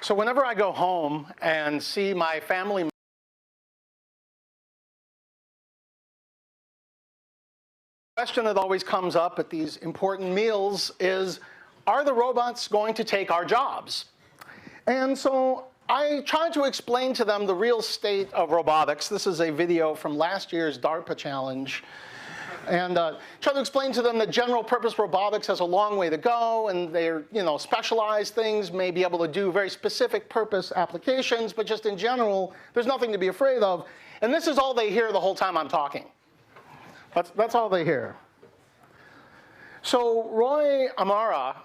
So whenever I go home and see my family, the question that always comes up at these important meals is, are the robots going to take our jobs? And so I tried to explain to them the real state of robotics. This is a video from last year's DARPA challenge. And try to explain to them that general purpose robotics has a long way to go, and they're, specialized things may be able to do very specific purpose applications, but just in general, there's nothing to be afraid of. And this is all they hear the whole time I'm talking. That's all they hear. So Roy Amara,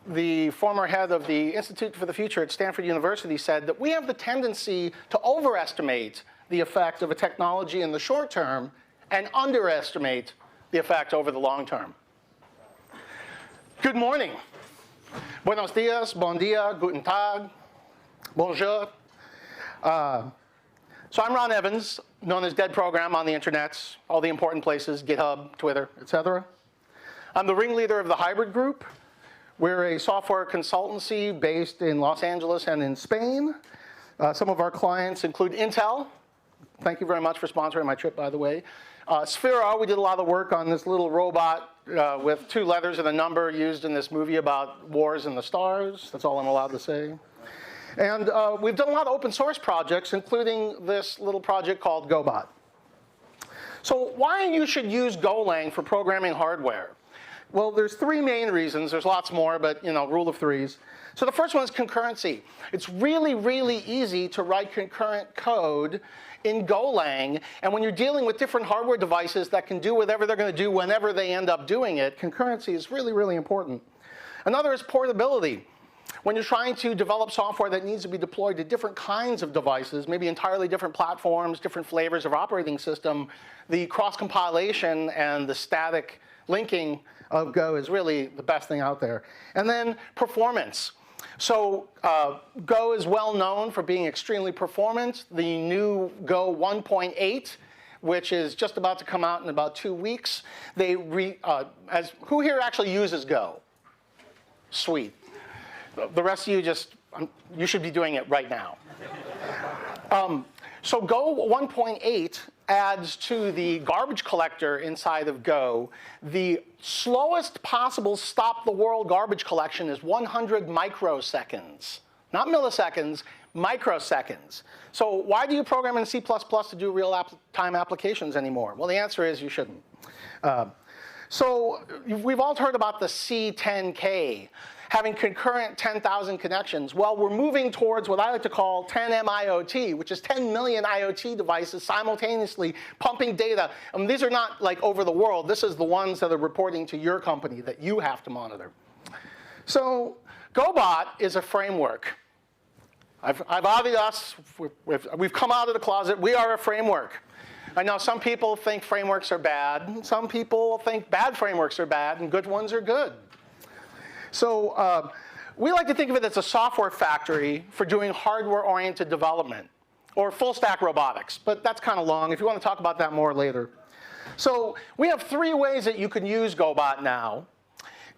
the former head of the Institute for the Future at Stanford University, said that we have the tendency to overestimate the effect of a technology in the short term and underestimate the effect over the long term. Good morning. Buenos dias, bon dia, guten tag, bonjour. So I'm Ron Evans, known as Dead Program on the internet, all the important places, GitHub, Twitter, etc. I'm the ringleader of the Hybrid Group. We're a software consultancy based in Los Angeles and in Spain. Some of our clients include Intel. Thank you very much for sponsoring my trip, by the way. Sphera, we did a lot of work on this little robot with 2 letters and a number used in this movie about wars in the stars. That's all I'm allowed to say. And we've done a lot of open source projects, including this little project called Gobot. So why you should use Golang for programming hardware? Well, there's 3 main reasons. There's lots more, but rule of 3s. So the first one is concurrency. It's really, really easy to write concurrent code in Golang. And when you're dealing with different hardware devices that can do whatever they're going to do whenever they end up doing it, concurrency is really, really important. Another is portability. When you're trying to develop software that needs to be deployed to different kinds of devices, maybe entirely different platforms, different flavors of operating system, the cross-compilation and the static linking of Go is really the best thing out there. And then performance. So Go is well known for being extremely performant. The new Go 1.8, which is just about to come out in about 2 weeks, who here actually uses Go? Sweet. The rest of you you should be doing it right now. So Go 1.8 adds to the garbage collector inside of Go. The slowest possible stop-the-world garbage collection is 100 microseconds. Not milliseconds, microseconds. So why do you program in C++ to do real-time applications anymore? Well, the answer is you shouldn't. So we've all heard about the C10K, having concurrent 10,000 connections. Well, we're moving towards what I like to call 10M IoT, which is 10 million IoT devices simultaneously pumping data. These are not like over the world. This is the ones that are reporting to your company that you have to monitor. So Gobot is a framework. I've obviated us. We've come out of the closet. We are a framework. I know some people think frameworks are bad. Some people think bad frameworks are bad and good ones are good. So we like to think of it as a software factory for doing hardware-oriented development, or full-stack robotics. But that's kind of long. If you want to talk about that more later. So we have 3 ways that you can use Gobot now.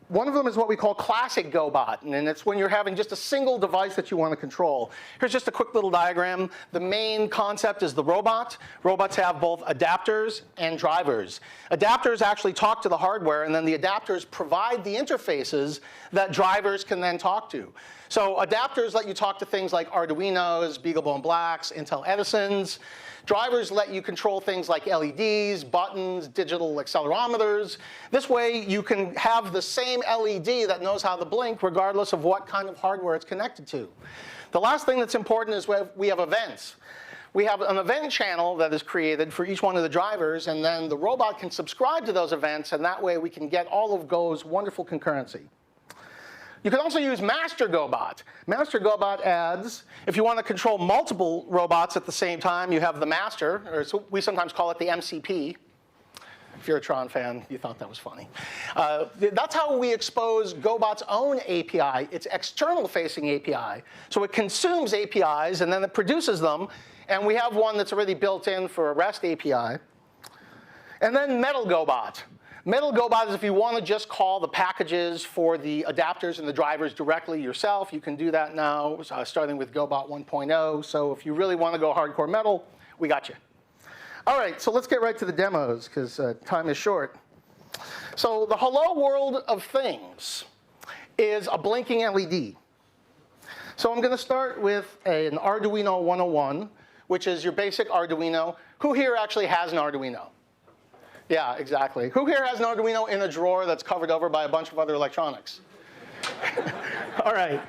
One of them is what we call classic Gobot, and it's when you're having just a single device that you want to control. Here's just a quick little diagram. The main concept is the robot. Robots have both adapters and drivers. Adapters actually talk to the hardware, and then the adapters provide the interfaces that drivers can then talk to. So adapters let you talk to things like Arduinos, BeagleBone Blacks, Intel Edisons. Drivers let you control things like LEDs, buttons, digital accelerometers. This way, you can have the same LED that knows how to blink regardless of what kind of hardware it's connected to. The last thing that's important is we have events. We have an event channel that is created for each one of the drivers, and then the robot can subscribe to those events, and that way we can get all of Go's wonderful concurrency. You can also use Master Gobot. Master Gobot adds, if you want to control multiple robots at the same time, you have the master, or so we sometimes call it the MCP. If you're a Tron fan, you thought that was funny. That's how we expose Gobot's own API, its external-facing API. So it consumes APIs, and then it produces them. And we have one that's already built in for a REST API. And then Metal Gobot. Middle Gobot is if you want to just call the packages for the adapters and the drivers directly yourself. You can do that now, starting with Gobot 1.0. So if you really want to go hardcore metal, we got you. All right, so let's get right to the demos, because time is short. So the hello world of things is a blinking LED. So I'm going to start with an Arduino 101, which is your basic Arduino. Who here actually has an Arduino? Yeah, exactly. Who here has an Arduino in a drawer that's covered over by a bunch of other electronics? All right.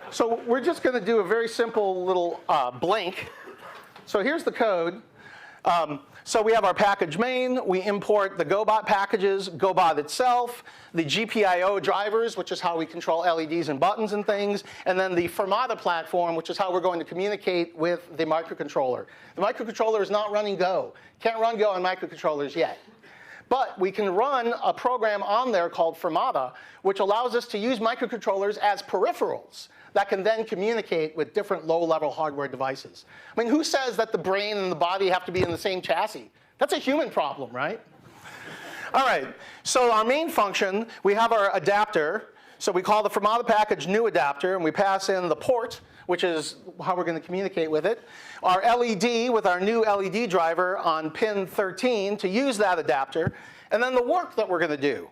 So we're just going to do a very simple little blink. So here's the code. So we have our package main. We import the Gobot packages, Gobot itself, the GPIO drivers, which is how we control LEDs and buttons and things, and then the Firmata platform, which is how we're going to communicate with the microcontroller. The microcontroller is not running Go. Can't run Go on microcontrollers yet. But we can run a program on there called Firmata, which allows us to use microcontrollers as peripherals that can then communicate with different low-level hardware devices. I mean, who says that the brain and the body have to be in the same chassis? That's a human problem, right? All right, so our main function, we have our adapter. So we call the Firmata package new adapter, and we pass in the port, which is how we're going to communicate with it. Our LED with our new LED driver on pin 13 to use that adapter. And then the work that we're going to do.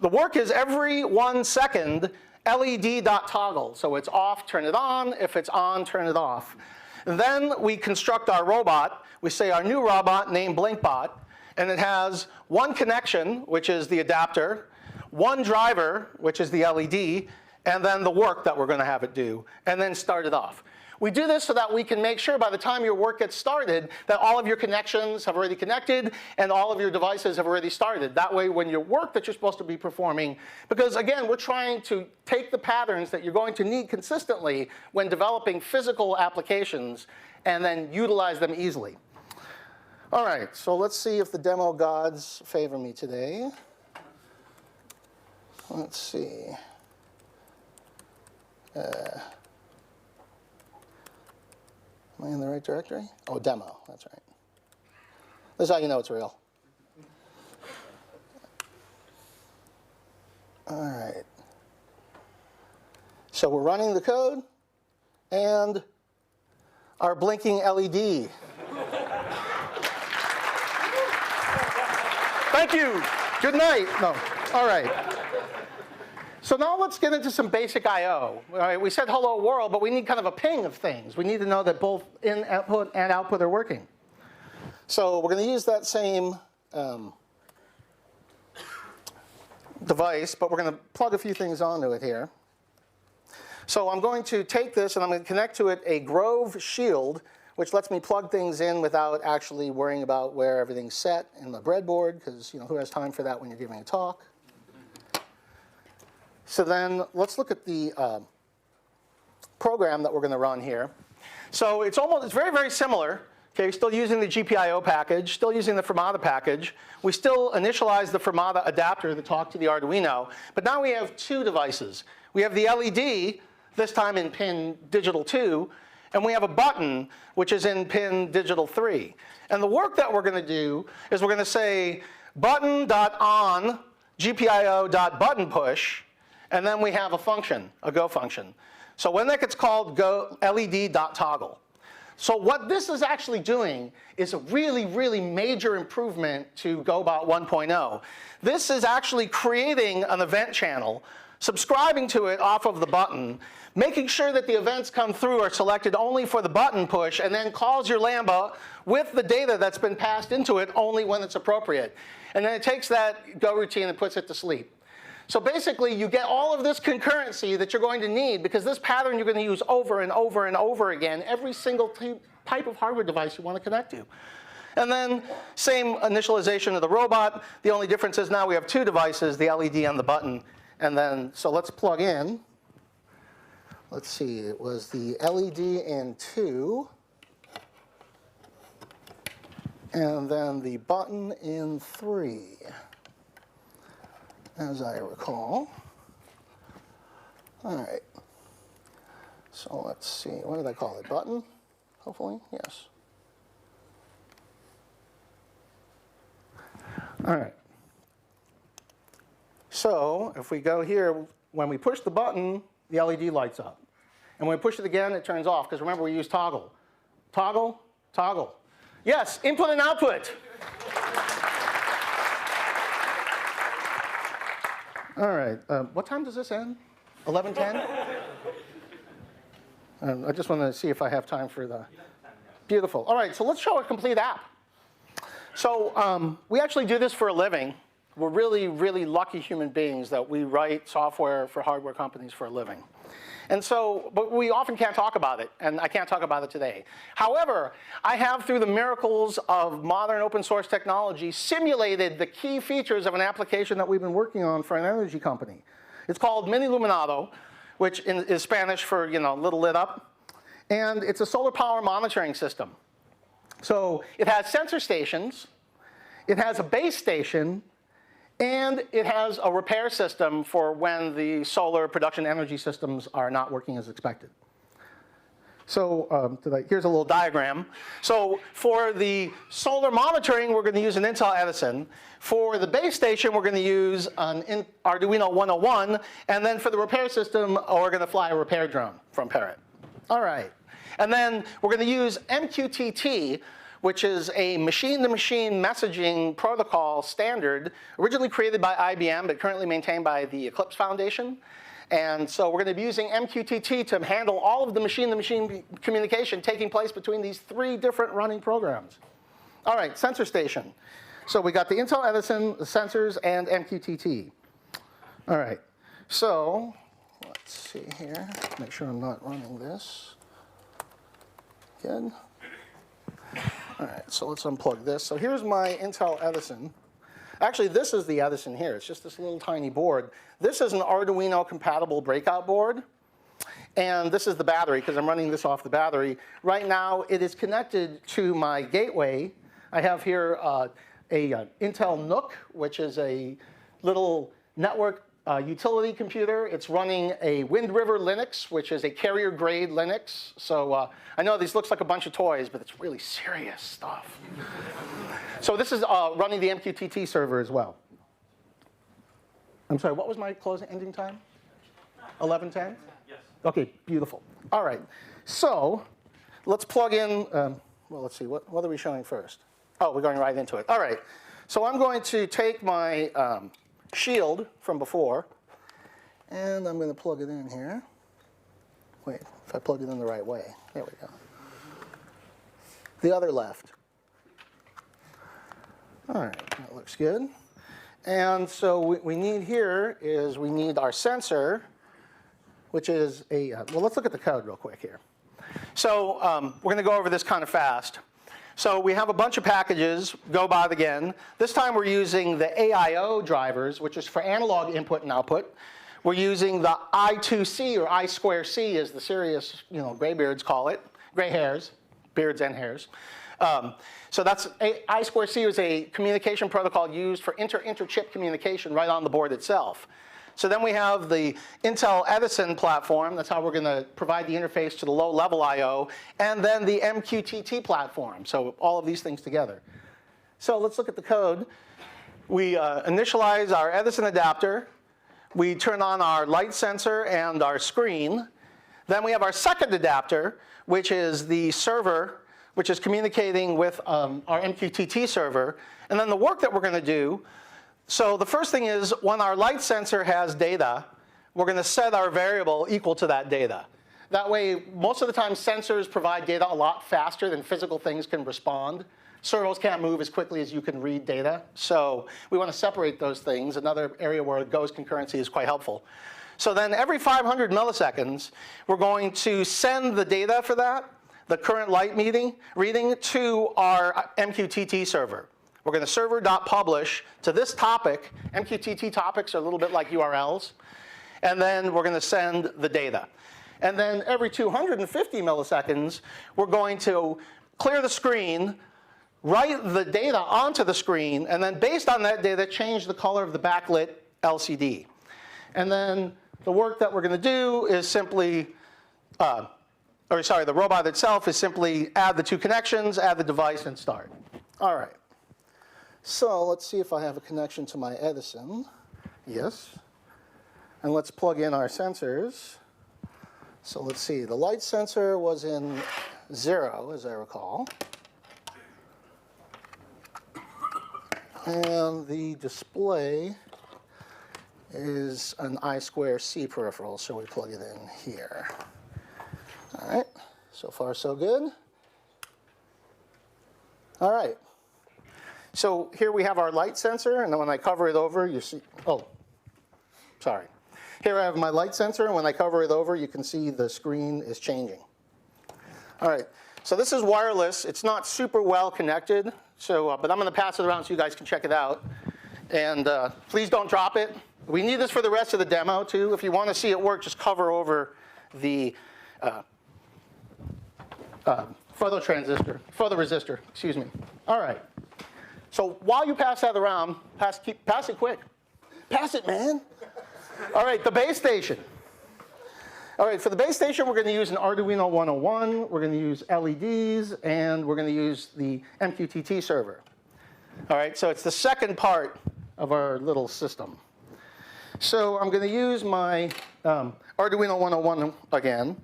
The work is every 1 second, LED.toggle. So it's off, turn it on. If it's on, turn it off. And then we construct our robot. We say our new robot named BlinkBot. And it has one connection, which is the adapter, one driver, which is the LED, and then the work that we're going to have it do, and then start it off. We do this so that we can make sure by the time your work gets started that all of your connections have already connected and all of your devices have already started. That way, when your work that you're supposed to be performing, because again, we're trying to take the patterns that you're going to need consistently when developing physical applications and then utilize them easily. All right, so let's see if the demo gods favor me today. Let's see. Am I in the right directory? Oh, demo, that's right. This is how you know it's real. All right. So we're running the code and our blinking LED. Thank you. Good night. No. All right. So now let's get into some basic I/O. All right, we said hello world, but we need kind of a ping of things. We need to know that both input and output are working. So we're going to use that same device, but we're going to plug a few things onto it here. So I'm going to take this and I'm going to connect to it a Grove shield, which lets me plug things in without actually worrying about where everything's set in the breadboard, because who has time for that when you're giving a talk? So then let's look at the program that we're going to run here. So it's very, very similar. Okay, still using the GPIO package, still using the Firmata package. We still initialize the Firmata adapter to talk to the Arduino. But now we have two devices. We have the LED, this time in pin digital 2, and we have a button, which is in pin digital 3. And the work that we're going to do is we're going to say button.on GPIO.buttonPush. And then we have a function, a Go function. So when that gets called, go LED.toggle. So what this is actually doing is a really, really major improvement to Gobot 1.0. This is actually creating an event channel, subscribing to it off of the button, making sure that the events come through are selected only for the button push, and then calls your Lambda with the data that's been passed into it only when it's appropriate. And then it takes that Go routine and puts it to sleep. So basically, you get all of this concurrency that you're going to need, because this pattern you're going to use over and over and over again, every single type of hardware device you want to connect to. And then same initialization of the robot. The only difference is now we have two devices, the LED and the button. And then, so let's plug in. Let's see, it was the LED in 2. And then the button in 3. As I recall. All right. So let's see. What did I call it? Button? Hopefully, yes. All right. So if we go here, when we push the button, the LED lights up. And when we push it again, it turns off, because remember, we use toggle. Toggle, toggle. Yes, input and output. All right, what time does this end? 11:10? I just want to see if I have time for the, beautiful. All right, so let's show a complete app. So we actually do this for a living. We're really, really lucky human beings that we write software for hardware companies for a living. And so, but we often can't talk about it, and I can't talk about it today. However, I have, through the miracles of modern open source technology, simulated the key features of an application that we've been working on for an energy company. It's called Mini Luminato, which is Spanish for, little lit up. And it's a solar power monitoring system. So it has sensor stations, it has a base station, and it has a repair system for when the solar production energy systems are not working as expected. So here's a little diagram. So for the solar monitoring, we're going to use an Intel Edison. For the base station, we're going to use an Arduino 101. And then for the repair system, we're going to fly a repair drone from Parrot. All right. And then we're going to use MQTT, which is a machine-to-machine messaging protocol standard, originally created by IBM, but currently maintained by the Eclipse Foundation. And so we're going to be using MQTT to handle all of the machine-to-machine communication taking place between these 3 different running programs. All right, sensor station. So we got the Intel Edison, the sensors, and MQTT. All right, so let's see here. Make sure I'm not running this. Good. All right, so let's unplug this. So here's my Intel Edison. Actually, this is the Edison here. It's just this little tiny board. This is an Arduino compatible breakout board. And this is the battery, because I'm running this off the battery. Right now, it is connected to my gateway. I have here a Intel NUC, which is a little network utility computer. It's running a Wind River Linux, which is a carrier-grade Linux. So I know this looks like a bunch of toys, but it's really serious stuff. So this is running the MQTT server as well. I'm sorry, what was my closing ending time? 11:10? Yes. OK, beautiful. All right, so let's plug in. Well, let's see, what are we showing first? Oh, we're going right into it. All right, so I'm going to take my shield from before, and I'm going to plug it in here. Wait, if I plug it in the right way. There we go. The other left. All right, that looks good. And so what we need here is we need our sensor, which is a, well, let's look at the code real quick here. So we're going to go over this kind of fast. So we have a bunch of packages, Gobot again. This time we're using the AIO drivers, which is for analog input and output. We're using the I2C, or I2C as the serious graybeards call it, gray hairs, beards and hairs. So that's I2C is a communication protocol used for inter-chip communication right on the board itself. So then we have the Intel Edison platform. That's how we're going to provide the interface to the low-level I/O, and then the MQTT platform. So all of these things together. So let's look at the code. We initialize our Edison adapter. We turn on our light sensor and our screen. Then we have our second adapter, which is the server, which is communicating with our MQTT server. And then the work that we're going to do. So the first thing is, when our light sensor has data, we're going to set our variable equal to that data. That way, most of the time, sensors provide data a lot faster than physical things can respond. Servos can't move as quickly as you can read data. So we want to separate those things. Another area where Go's concurrency is quite helpful. So then every 500 milliseconds, we're going to send the data for that, the current light reading, to our MQTT server. We're going to server.publish to this topic. MQTT topics are a little bit like URLs. And then we're going to send the data. And then every 250 milliseconds, we're going to clear the screen, write the data onto the screen, and then based on that data, change the color of the backlit LCD. And then the work that we're going to do is simply, the robot itself is simply add the 2 connections, add the device, and start. All right. So let's see if I have a connection to my Edison. Yes. And let's plug in our sensors. So let's see, the light sensor was in 0, as I recall. And the display is an I2C peripheral, so we plug it in here. All right, so far so good. All right, so here we have our light sensor, and then when I cover it over, you see, oh, sorry. Here I have my light sensor, and when I cover it over, you can see the screen is changing. All right, so this is wireless. It's not super well connected, so, but I'm going to pass it around so you guys can check it out. And please don't drop it. We need this for the rest of the demo, too. If you want to see it work, just cover over the photoresistor, excuse me. All right, so while you pass that around, pass it quick. Pass it, man. All right, the base station. All right, for the base station, we're going to use an Arduino 101. We're going to use LEDs, and we're going to use the MQTT server. All right, so it's the second part of our little system. So I'm going to use my Arduino 101 again.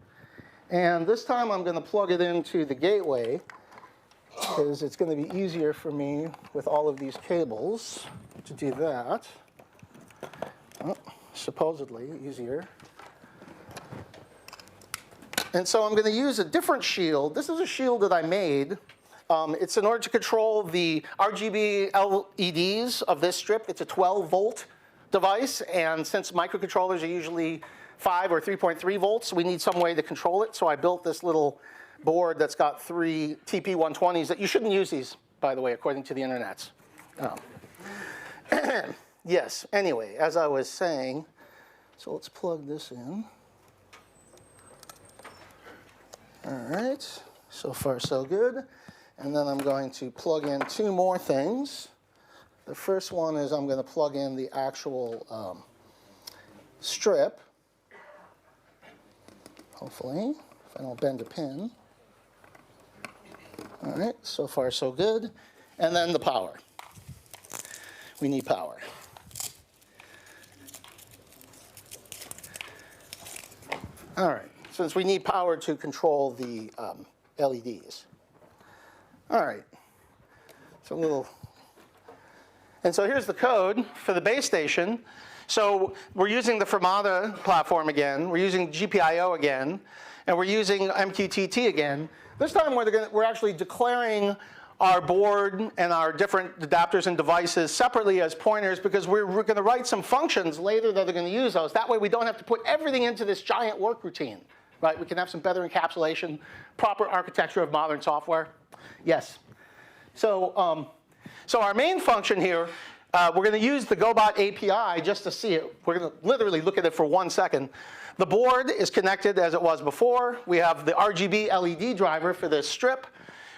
And this time, I'm going to plug it into the gateway, because it's going to be easier for me with all of these cables to do that. Oh, supposedly easier. And so I'm going to use a different shield. This is a shield that I made. It's in order to control the RGB LEDs of this strip. It's a 12-volt device. And since microcontrollers are usually 5 or 3.3 volts, we need some way to control it. So I built this little board that's got 3 TP120s. That you shouldn't use these, by the way, according to the internets. Yes, anyway, as I was saying, so let's plug this in. All right, so far so good. And then I'm going to plug in 2 more things. The first one is I'm going to plug in the actual strip, hopefully, if I don't bend a pin. All right, so far so good. And then the power. We need power. All right, since we need power to control the LEDs. All right, so a little, and so here's the code for the base station. So we're using the Fermata platform again, we're using GPIO again, and we're using MQTT again. This time we're actually declaring our board and our different adapters and devices separately as pointers, because we're going to write some functions later that are going to use those. That way we don't have to put everything into this giant work routine. Right? We can have some better encapsulation, proper architecture of modern software. Yes. So, so our main function here, we're going to use the Gobot API just to see it. We're going to literally look at it for 1 second. The board is connected as it was before. We have the RGB LED driver for this strip.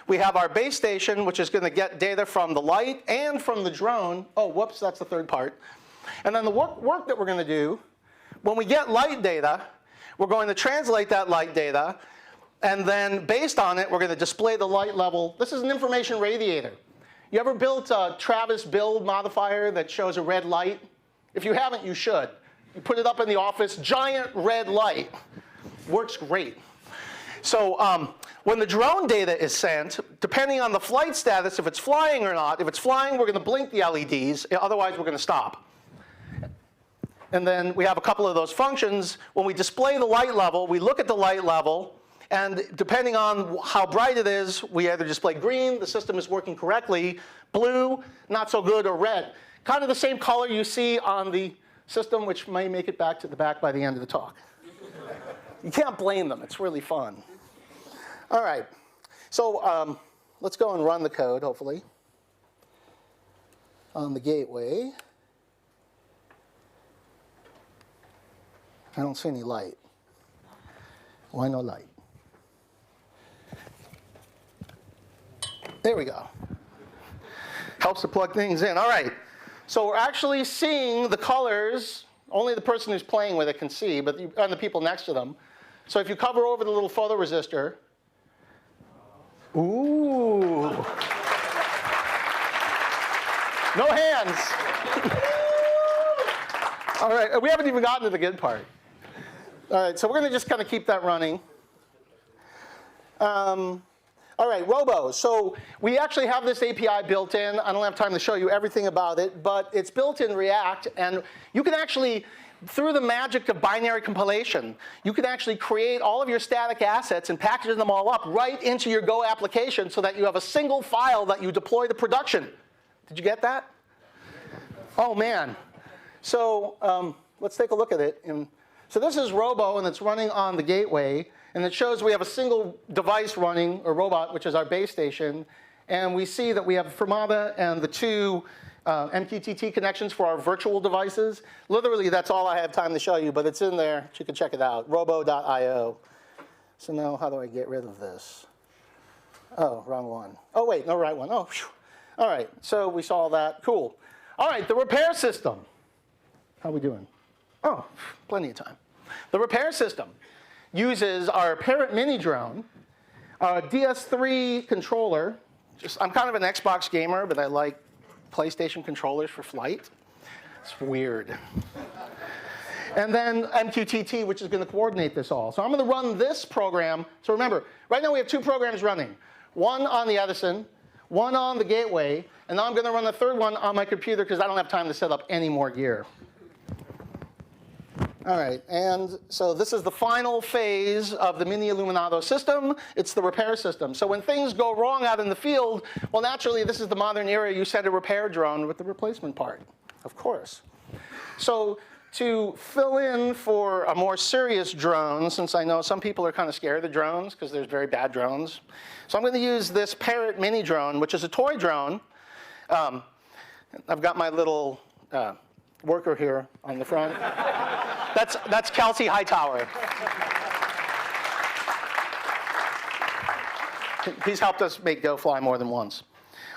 We have our base station, which is going to get data from the light and from the drone. Oh, whoops, that's the third part. And then the work that we're going to do, when we get light data, we're going to translate that light data, and then based on it, we're going to display the light level. This is an information radiator. You ever built a Travis build modifier that shows a red light? If you haven't, you should. You put it up in the office, giant red light. Works great. So when the drone data is sent, depending on the flight status, if it's flying or not, if it's flying, we're going to blink the LEDs. Otherwise, we're going to stop. And then we have a couple of those functions. When we display the light level, we look at the light level. And depending on how bright it is, we either display green, the system is working correctly, blue, not so good, or red. Kind of the same color you see on the system, which may make it back to the back by the end of the talk. You can't blame them. It's really fun. All right. So let's go and run the code, hopefully, on the gateway. I don't see any light. Why no light? There we go. Helps to plug things in. All right. So we're actually seeing the colors. Only the person who's playing with it can see, but and the people next to them. So if you cover over the little photoresistor, ooh. No hands. All right, we haven't even gotten to the good part. All right, so we're going to just kind of keep that running. All right, Robo. So we actually have this API built in. I don't have time to show you everything about it, but it's built in React, and you can actually, through the magic of binary compilation, you can actually create all of your static assets and package them all up right into your Go application so that you have a single file that you deploy to production. Did you get that? Oh, man. So let's take a look at it. So this is Robo, and it's running on the gateway. And it shows we have a single device running, or robot, which is our base station. And we see that we have Fermata and the two MQTT connections for our virtual devices. Literally, that's all I have time to show you, but it's in there. You can check it out, robo.io. So now how do I get rid of this? Oh, wrong one. Oh, wait, no, right one. Oh, phew. All right, so we saw that. Cool. All right, the repair system. How are we doing? Oh, plenty of time. The repair system uses our parent mini drone, a DS3 controller. I'm kind of an Xbox gamer, but I like PlayStation controllers for flight. It's weird. And then MQTT, which is going to coordinate this all. So I'm going to run this program. So remember, right now we have two programs running. One on the Edison, one on the gateway, and now I'm going to run the third one on my computer because I don't have time to set up any more gear. All right, and so this is the final phase of the mini Luminato system. It's the repair system. So when things go wrong out in the field, well, naturally, this is the modern era. You send a repair drone with the replacement part, of course. So to fill in for a more serious drone, since I know some people are kind of scared of drones because there's very bad drones, so I'm going to use this Parrot mini drone, which is a toy drone. I've got my little worker here on the front. That's Kelsey Hightower. He's helped us make Go fly more than once.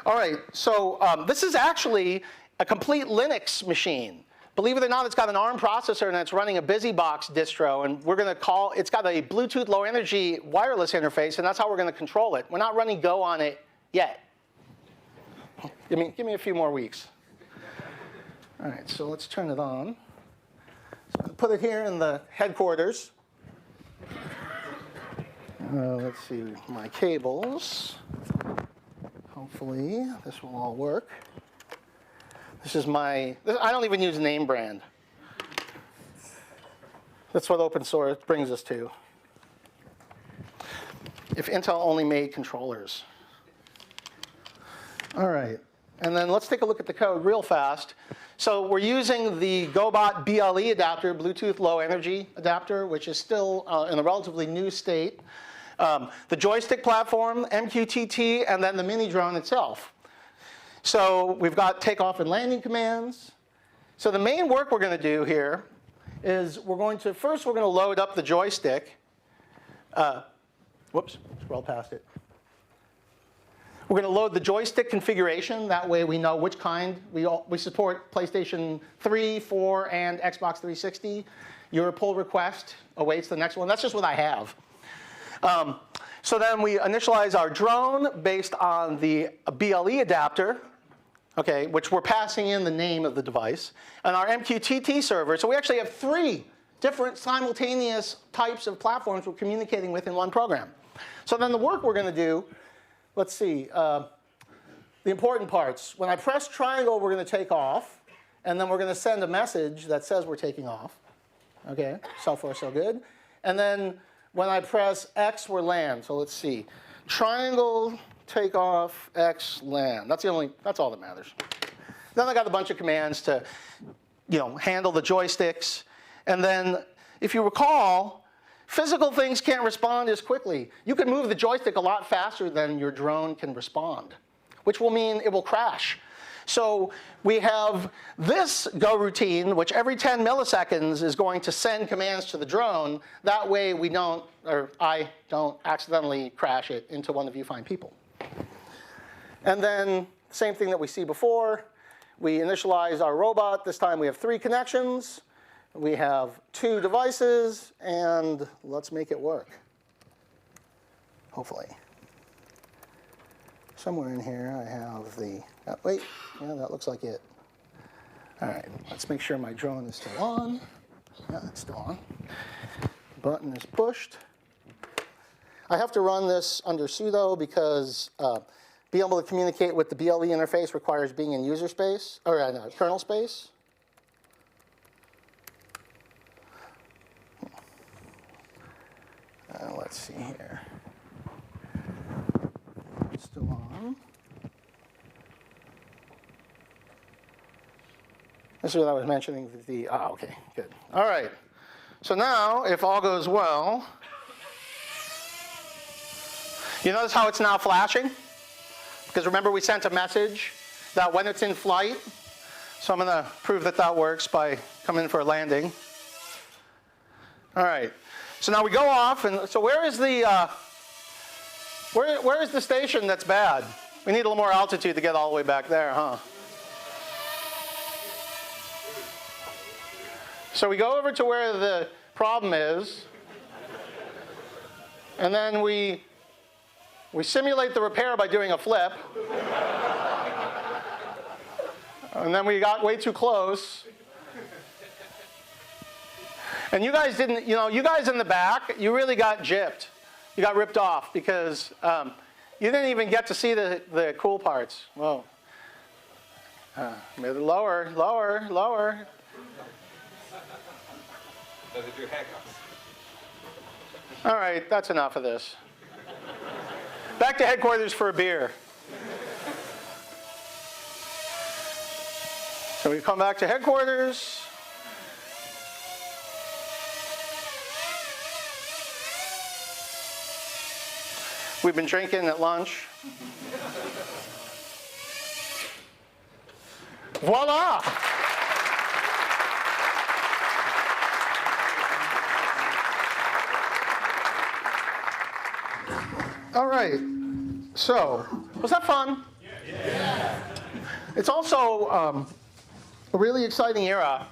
All right, so this is actually a complete Linux machine. Believe it or not, it's got an ARM processor and it's running a BusyBox distro, and we're going to call, it's got a Bluetooth Low Energy wireless interface, and that's how we're going to control it. We're not running Go on it yet. Give me a few more weeks. All right, so let's turn it on. So I'll put it here in the headquarters. Let's see, my cables. Hopefully, this will all work. This is I don't even use name brand. That's what open source brings us to. If Intel only made controllers. All right, and then let's take a look at the code real fast. So we're using the Gobot BLE adapter, Bluetooth Low Energy adapter, which is still in a relatively new state. The joystick platform, MQTT, and then the mini drone itself. So we've got takeoff and landing commands. So the main work we're going to do here is first we're going to load up the joystick. Whoops, scroll past it. We're going to load the joystick configuration. That way we know which kind. We support PlayStation 3, 4, and Xbox 360. Your pull request awaits the next one. That's just what I have. So then we initialize our drone based on the BLE adapter, okay, which we're passing in the name of the device, and our MQTT server. So we actually have 3 different simultaneous types of platforms we're communicating with in one program. So then the work we're going to do, let's see, the important parts. When I press triangle, we're going to take off, and then we're going to send a message that says we're taking off. Okay, so far so good. And then when I press X, we're land. So let's see, triangle, take off, X, land. That's all that matters. Then I got a bunch of commands to, handle the joysticks. And then, if you recall, physical things can't respond as quickly. You can move the joystick a lot faster than your drone can respond, which will mean it will crash. So we have this Go routine, which every 10 milliseconds is going to send commands to the drone. That way we don't, or I don't accidentally crash it into one of you fine people. And then same thing that we see before. We initialize our robot. This time we have 3 connections. We have 2 devices, and let's make it work, hopefully. Somewhere in here I have the, wait, yeah, that looks like it. All right, let's make sure my drone is still on. Yeah, it's still on. Button is pushed. I have to run this under sudo because being able to communicate with the BLE interface requires being in user space, or kernel space. Let's see here. Still on. This is what I was mentioning. Okay, good. All right. So now, if all goes well, you notice how it's now flashing? Because remember we sent a message that when it's in flight, so I'm going to prove that that works by coming in for a landing. All right. So now we go off, and so where is the station that's bad? We need a little more altitude to get all the way back there, huh? So we go over to where the problem is, and then we simulate the repair by doing a flip. And then we got way too close. And you guys didn't, you guys in the back, you really got gypped. You got ripped off because you didn't even get to see the cool parts. Whoa. Lower, lower, lower. Does it do haircuts? All right, that's enough of this. Back to headquarters for a beer. So we come back to headquarters. We've been drinking at lunch. Voila! All right, so was that fun? Yeah. It's also a really exciting era.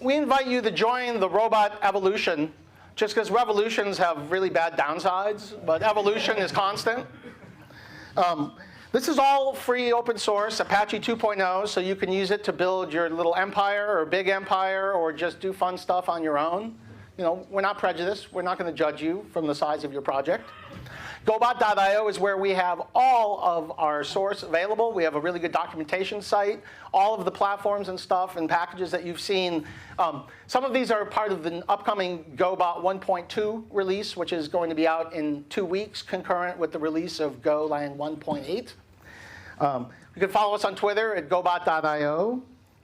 We invite you to join the robot evolution, just because revolutions have really bad downsides, but evolution is constant. This is all free open source, Apache 2.0, so you can use it to build your little empire or big empire or just do fun stuff on your own. We're not prejudiced. We're not going to judge you from the size of your project. Gobot.io is where we have all of our source available. We have a really good documentation site, all of the platforms and stuff and packages that you've seen. Some of these are part of the upcoming Gobot 1.2 release, which is going to be out in 2 weeks, concurrent with the release of Golang 1.8. You can follow us on Twitter at Gobot.io.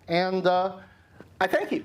And I thank you.